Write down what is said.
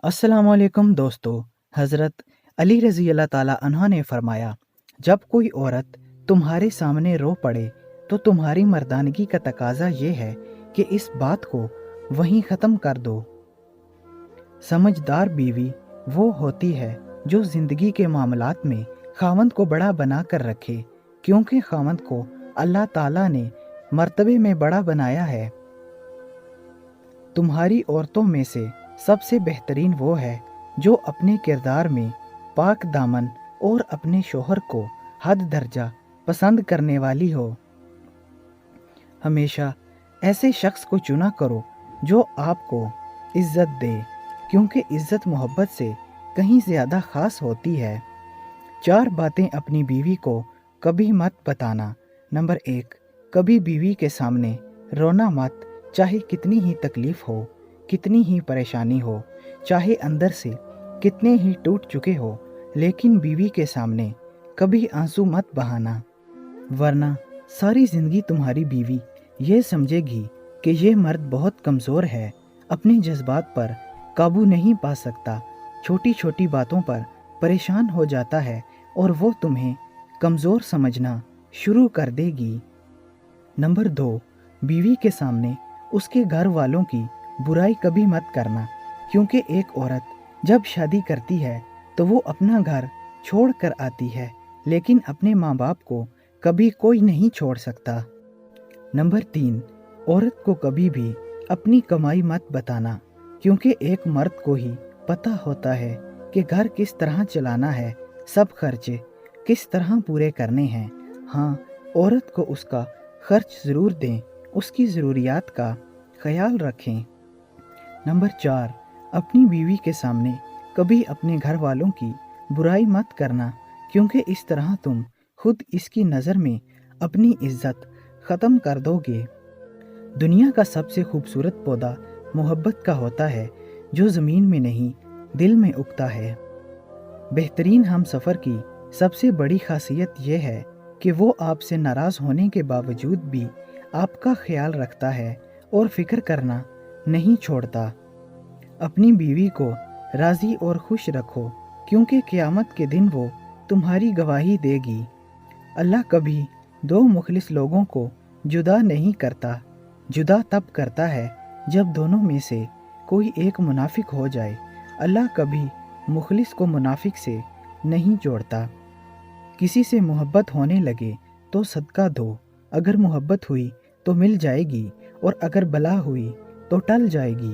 अस्सलाम वालेकुम दोस्तों। हज़रत अली रज़ी अल्लाह ताला अन्हा ने फरमाया, जब कोई औरत तुम्हारे सामने रो पड़े तो तुम्हारी मर्दानगी का तकाजा ये है कि इस बात को वहीं ख़त्म कर दो। समझदार बीवी वो होती है जो ज़िंदगी के मामलात में खावंद को बड़ा बना कर रखे, क्योंकि खावंद को अल्लाह ताला ने मर्तबे में बड़ा बनाया है। तुम्हारी औरतों में से सबसे बेहतरीन वो है जो अपने किरदार में पाक दामन और अपने शोहर को हद दर्जा पसंद करने वाली हो। हमेशा ऐसे शख्स को चुना करो जो आपको इज्जत दे, क्योंकि इज्जत मोहब्बत से कहीं ज़्यादा ख़ास होती है। 4 बातें अपनी बीवी को कभी मत बताना। नंबर 1, कभी बीवी के सामने रोना मत, चाहे कितनी ही तकलीफ़ हो, कितनी ही परेशानी हो, चाहे अंदर से कितने ही टूट चुके हो, लेकिन बीवी के सामने कभी आंसू मत बहाना, वरना सारी ज़िंदगी तुम्हारी बीवी ये समझेगी कि ये मर्द बहुत कमज़ोर है, अपने जज्बात पर काबू नहीं पा सकता, छोटी छोटी बातों पर परेशान हो जाता है और वो तुम्हें कमज़ोर समझना शुरू कर देगी। नंबर 2, बीवी के सामने उसके घर वालों की बुराई कभी मत करना, क्योंकि एक औरत जब शादी करती है तो वो अपना घर छोड़ कर आती है, लेकिन अपने माँ बाप को कभी कोई नहीं छोड़ सकता। नंबर 3, औरत को कभी भी अपनी कमाई मत बताना, क्योंकि एक मर्द को ही पता होता है कि घर किस तरह चलाना है, सब खर्चे किस तरह पूरे करने हैं। हाँ, औरत को उसका खर्च ज़रूर दें, उसकी ज़रूरियात का ख्याल रखें। नंबर 4, अपनी बीवी के सामने कभी अपने घर वालों की बुराई मत करना, क्योंकि इस तरह तुम खुद इसकी नज़र में अपनी इज्जत ख़त्म कर दोगे। दुनिया का सबसे खूबसूरत पौधा मोहब्बत का होता है, जो ज़मीन में नहीं दिल में उगता है। बेहतरीन हम सफ़र की सबसे बड़ी खासियत यह है कि वो आपसे नाराज़ होने के बावजूद भी आपका ख्याल रखता है और फ़िक्र करना नहीं छोड़ता। अपनी बीवी को राज़ी और खुश रखो, क्योंकि क़यामत के दिन वो तुम्हारी गवाही देगी। अल्लाह कभी 2 मुखलिस लोगों को जुदा नहीं करता, जुदा तब करता है जब दोनों में से कोई एक मुनाफिक हो जाए। अल्लाह कभी मुखलिस को मुनाफिक से नहीं जोड़ता। किसी से मोहब्बत होने लगे तो सदका दो, अगर मोहब्बत हुई तो मिल जाएगी और अगर बला हुई तो टल जाएगी।